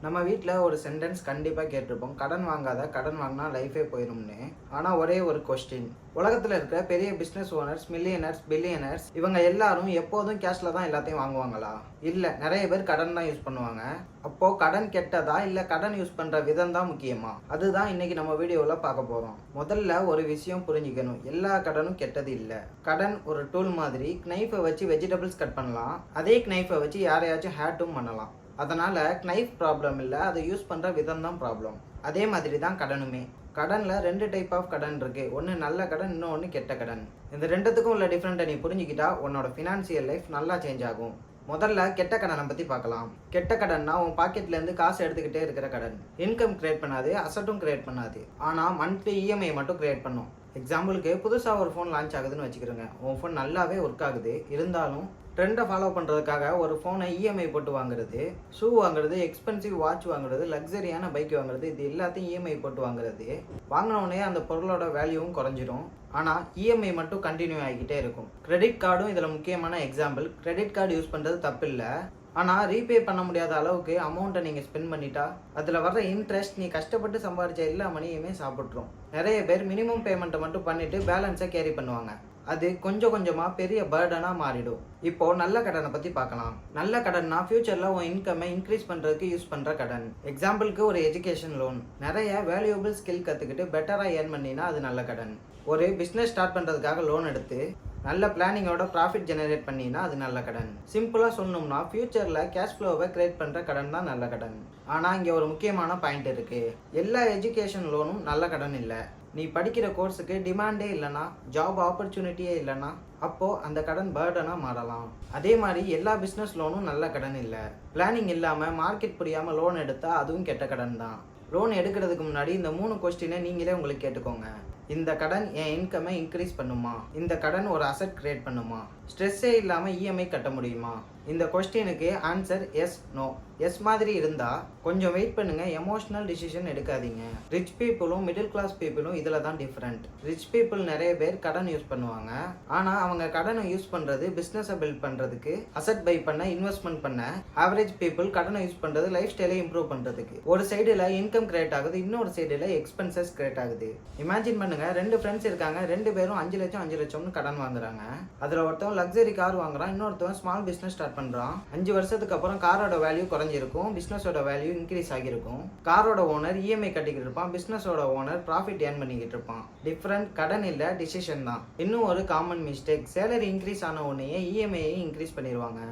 நம்ம வீட்டில் ஒரு சென்டென்ஸ் கண்டிப்பாக கேட்டிருப்போம், கடன் வாங்காத, கடன் வாங்கினா லைஃபே போயிடும்னு. ஆனால் ஒரே ஒரு கொஸ்டின், உலகத்தில் இருக்கிற பெரிய பிஸ்னஸ் ஓனர்ஸ், மில்லியனர்ஸ், பில்லியனர்ஸ் இவங்க எல்லாரும் எப்போதும் கேஷில் தான் எல்லாத்தையும் வாங்குவாங்களா? இல்லை, நிறைய பேர் கடன் தான் யூஸ் பண்ணுவாங்க. அப்போது கடன் கெட்டதா இல்லை கடன் யூஸ் பண்ணுற விதம் தான் முக்கியமா? அதுதான் இன்னைக்கு நம்ம வீடியோவில் பார்க்க போகிறோம். முதல்ல ஒரு விஷயம் புரிஞ்சுக்கணும், எல்லா கடனும் கெட்டது இல்லை. கடன் ஒரு டூல் மாதிரி. நைஃபை வச்சு வெஜிடபிள்ஸ் கட் பண்ணலாம், அதே நைஃபை வச்சு யாரையாச்சும் ஹேட்டும் பண்ணலாம். அதனால் நைஃப் ப்ராப்ளம் இல்லை, அதை யூஸ் பண்ணுற விதம் தான் ப்ராப்ளம். அதே மாதிரி தான் கடனுமே. கடனில் 2 டைப் ஆஃப் கடன் இருக்குது. ஒன்று நல்ல கடன், இன்னொன்று கெட்ட கடன். இந்த ரெண்டுத்துக்கும் உள்ள டிஃப்ரெண்ட்டை நீ புரிஞ்சுக்கிட்டா உன்னோட ஃபினான்சியல் லைஃப் நல்லா சேஞ்ச் ஆகும். முதல்ல கெட்ட கடனை பற்றி பார்க்கலாம். கெட்ட கடன்னா உன் பாக்கெட்லேருந்து காசு எடுத்துக்கிட்டே இருக்கிற கடன். இன்கம் கிரியேட் பண்ணாது, அசட்டும் கிரியேட் பண்ணாது. ஆனால் மந்த்லி இஎம்ஐ மட்டும் கிரியேட் பண்ணும். எக்ஸாம்பிளுக்கு புதுசாக ஒரு ஃபோன் லான்ச் ஆகுதுன்னு வச்சுக்கிறோங்க. உன் ஃபோன் நல்லாவே ஒர்க் ஆகுது, இருந்தாலும் ட்ரெண்டை ஃபாலோ பண்ணுறதுக்காக ஒரு ஃபோனை இஎம்ஐ போட்டு வாங்குறது, ஷூ வாங்குறது, எக்ஸ்பென்சிவ் வாட்ச் வாங்குறது, லக்ஸரியான பைக் வாங்குறது, இது எல்லாத்தையும் இஎம்ஐ போட்டு வாங்குறது. வாங்கினோடனே அந்த பொருளோட வேல்யூவும் குறைஞ்சிரும். ஆனால் இஎம்ஐ மட்டும் கண்டினியூ ஆகிக்கிட்டே இருக்கும். கிரெடிட் கார்டும் இதில் முக்கியமான எக்ஸாம்பிள். கிரெடிட் கார்டு யூஸ் பண்ணுறது தப்பு இல்லை, ஆனால் ரீபே பண்ண முடியாத அளவுக்கு அமௌண்ட்டை நீங்கள் ஸ்பெண்ட் பண்ணிட்டா அதில் வர்ற இன்ட்ரெஸ்ட் நீ கஷ்டப்பட்டு சம்பாதிச்ச எல்லா மணியுமே சாப்பிட்ரும். நிறைய பேர் மினிமம் பேமெண்ட்டை மட்டும் பண்ணிவிட்டு பேலன்ஸை கேரி பண்ணுவாங்க. அது கொஞ்சம் கொஞ்சமாக பெரிய பர்டனாக மாறிடும். இப்போது நல்ல கடனை பற்றி பார்க்கலாம். நல்ல கடன்னா ஃபியூச்சரில் உன் இன்கம்மை இன்க்ரீஸ் பண்ணுறதுக்கு யூஸ் பண்ணுற கடன். எக்ஸாம்பிளுக்கு ஒரு எஜுகேஷன் லோன். நிறைய வேல்யூபிள் ஸ்கில் கற்றுக்கிட்டு பெட்டராக ஏர்ன் பண்ணினா அது நல்ல கடன். ஒரு பிஸ்னஸ் ஸ்டார்ட் பண்ணுறதுக்காக லோன் எடுத்து நல்ல பிளானிங்கோட ப்ராஃபிட் ஜெனரேட் பண்ணினா அது நல்ல கடன். சிம்பிளாக சொல்லணும்னா ஃபியூச்சரில் கேஷ் ஃப்ளோவை கிரியேட் பண்ணுற கடன் தான் நல்ல கடன். ஆனால் இங்கே ஒரு முக்கியமான பாயிண்ட் இருக்குது. எல்லா எஜுகேஷன் லோனும் நல்ல கடன் இல்லை. நீ படிக்கிற கோர்ஸுக்கு டிமாண்டே இல்லைனா, ஜாப் ஆப்பர்ச்சுனிட்டியே இல்லைனா, அப்போது அந்த கடன் பர்டனாக மாறலாம். அதே மாதிரி எல்லா பிஸ்னஸ் லோனும் நல்ல கடன் இல்லை. பிளானிங் இல்லாமல் மார்க்கெட் புரியாமல் லோன் எடுத்தால் அதுவும் கெட்ட கடன் தான். லோன் எடுக்கிறதுக்கு முன்னாடி இந்த 3 கொஸ்டினை நீங்களே உங்களுக்கு கேட்டுக்கோங்க. இந்த கடன் என் இன்கம்மை இன்க்ரீஸ் பண்ணுமா? இந்த கடன் ஒரு அசட் கிரியேட் பண்ணுமா? ஸ்ட்ரெஸ்ஸே இல்லாமல் இஎம்ஐ கட்ட முடியுமா? இந்த கொஸ்டினுக்கு ஆன்சர் எஸ், நோ. எஸ் மாதிரி இருந்தால் கொஞ்சம் வெயிட் பண்ணுங்க, எமோஷனல் டிசிஷன் எடுக்காதீங்க. ரிச் பீப்புளும் மிடில் கிளாஸ் பீப்புளும் இதில் தான் டிஃப்ரெண்ட். ரிச் பீப்புள் நிறைய பேர் கடன் யூஸ் பண்ணுவாங்க, ஆனால் அவங்க கடனை யூஸ் பண்ணுறது பிஸ்னஸை பில்ட் பண்ணுறதுக்கு, அசட் பை பண்ண, இன்வெஸ்ட்மெண்ட் பண்ண. ஆவரேஜ் பீப்புள் கடனை யூஸ் பண்ணுறது லைஃப் ஸ்டைலை இம்ப்ரூவ் பண்ணுறதுக்கு. ஒரு சைடில் இன்கம் கிரியேட் ஆகுது, இன்னொரு சைடில் எக்ஸ்பென்சஸ் கிரியேட் ஆகுது. இமேஜின் பண்ணுங்க, 2 ஃப்ரெண்ட்ஸ் இருக்காங்க, 2 பேரும் 5 லட்சம் 5 லட்சம்னு கடன் வாங்குறாங்க. அதில் ஒருத்தவன் லக்ஸரி கார் வாங்குறான், இன்னொருத்தவன் ஸ்மால் பிஸ்னஸ் ஸ்டார்ட் பண்ணுறான். 5 வருஷத்துக்கு அப்புறம் காரோட வேல்யூ குறைஞ்சிருக்கும், பிஸ்னஸோட வேல்யூ இன்க்ரீஸ் ஆகியிருக்கும். காரோட ஓனர் இஎம்ஐ கட்டிக்கிட்டு இருப்பான், பிஸ்னஸோட ஓனர் ப்ராஃபிட் ஏர்ன் பண்ணிக்கிட்டு இருப்பான். டிஃப்ரெண்ட் கடன் இல்லை, டிசிஷன் தான். இன்னும் ஒரு காமன் மிஸ்டேக், சேலரி இன்க்ரீஸ் ஆன உடனே இஎம்ஐயை இன்க்ரீஸ் பண்ணிடுவாங்க.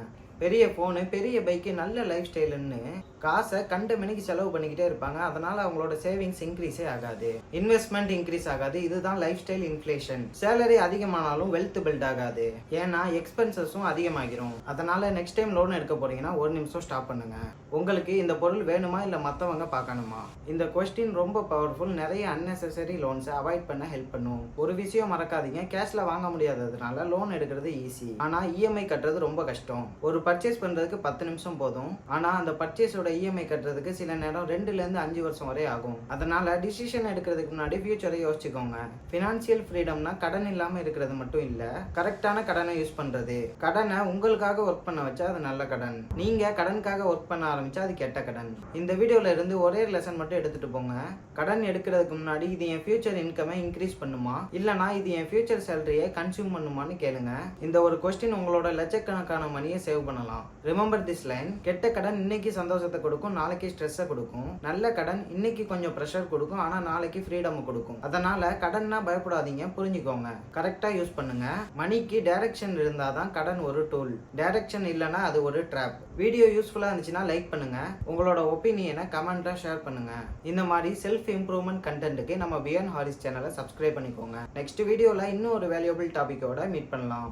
பெரிய ஃபோனு, பெரிய பைக்கு, நல்ல லைஃப் ஸ்டைலுன்னு காசை கண்ட மணிக்கு செலவு பண்ணிக்கிட்டே இருப்பாங்க. அதனால அவங்களோட சேவிங்ஸ் இன்க்ரீஸே ஆகாது, இன்வெஸ்ட்மெண்ட் இன்க்ரீஸ் ஆகாது. இதுதான் லைஃப் ஸ்டைல் இன்ஃப்ளேஷன். சேலரி அதிகமானாலும் வெல்த் பில்ட் ஆகாது, ஏன்னா எக்ஸ்பென்சஸும் அதிகமாகிரும். அதனால நெக்ஸ்ட் டைம் லோன் எடுக்க போறீங்கன்னா 1 நிமிஷம் ஸ்டாப் பண்ணுங்க. உங்களுக்கு இந்த பொருள் வேணுமா இல்லை மற்றவங்க பார்க்கணுமா? இந்த கொஸ்டின் ரொம்ப பவர்ஃபுல். நிறைய அன்னெசரி லோன்ஸை அவாய்ட் பண்ண ஹெல்ப் பண்ணும். ஒரு விஷயம் மறக்காதீங்க, கேஷ்ல வாங்க முடியாததுனால லோன் எடுக்கிறது ஈஸி, ஆனால் இஎம்ஐ கட்டுறது ரொம்ப கஷ்டம். ஒரு பர்ச்சேஸ் பண்ணுறதுக்கு 10 நிமிஷம் போதும், ஆனால் அந்த பர்ச்சேஸோட இஎம்ஐ கட்டுறதுக்கு சில நேரம் 2லேருந்து 5 வருஷம் வரை ஆகும். அதனால டிசிஷன் எடுக்கிறதுக்கு முன்னாடி ஃபியூச்சரை யோசிச்சுக்கோங்க. ஃபினான்சியல் ஃப்ரீடம்னா கடன் இல்லாமல் இருக்கிறது மட்டும் இல்லை, கரெக்டான கடனை யூஸ் பண்ணுறது. கடனை உங்களுக்காக ஒர்க் பண்ண வச்சா அது நல்ல கடன், நீங்கள் கடனுக்காக ஒர்க் பண்ண ஆரம்பிச்சா அது கெட்ட கடன். இந்த வீடியோவில் இருந்து ஒரே லெசன் மட்டும் எடுத்துட்டு போங்க. கடன் எடுக்கிறதுக்கு முன்னாடி இது என் ஃபியூச்சர் இன்கமை இன்க்ரீஸ் பண்ணுமா, இல்லைனா இது என் ஃபியூச்சர் சேலரியை கன்சியூம் பண்ணுமான்னு கேளுங்க. இந்த ஒரு கொஸ்டின் உங்களோட லட்சக்கணக்கான மணியை சேவ் பண்ணலாம். ரிமெம்பர் திஸ் லைன், கெட்ட கடன் இன்னைக்கு சந்தோஷத்தை கொடுக்கும், நாளைக்கு ஸ்ட்ரெஸ்ஸை கொடுக்கும். நல்ல கடன் இன்னைக்கு கொஞ்சம் ப்ரெஷர் கொடுக்கும், ஆனால் நாளைக்கு ஃப்ரீடம் கொடுக்கும். அதனால கடன்னா பயப்படாதீங்க, புரிஞ்சுக்கோங்க, கரெக்டாக யூஸ் பண்ணுங்க. மணிக்கு டைரக்ஷன் இருந்தால் தான் கடன் ஒரு டூல், டைரக்ஷன் இல்லைன்னா அது ஒரு ட்ராப். வீடியோ யூஸ்ஃபுல்லாக இருந்துச்சுன்னா லைக் பண்ணுங்க, உங்களோட ஒப்பீனியனை கமெண்ட்டாக ஷேர் பண்ணுங்க. இந்த மாதிரி செல்ஃப் இம்ப்ரூவ்மெண்ட் கண்டென்ட்டுக்கு நம்ம பியாண்ட் ஹாரிஸ் சேனலை சப்ஸ்கிரைப் பண்ணிக்கோங்க. நெக்ஸ்ட் வீடியோவில் இன்னும் ஒரு வேல்யூபிள் டாபிக்கோட மீட் பண்ணலாம்.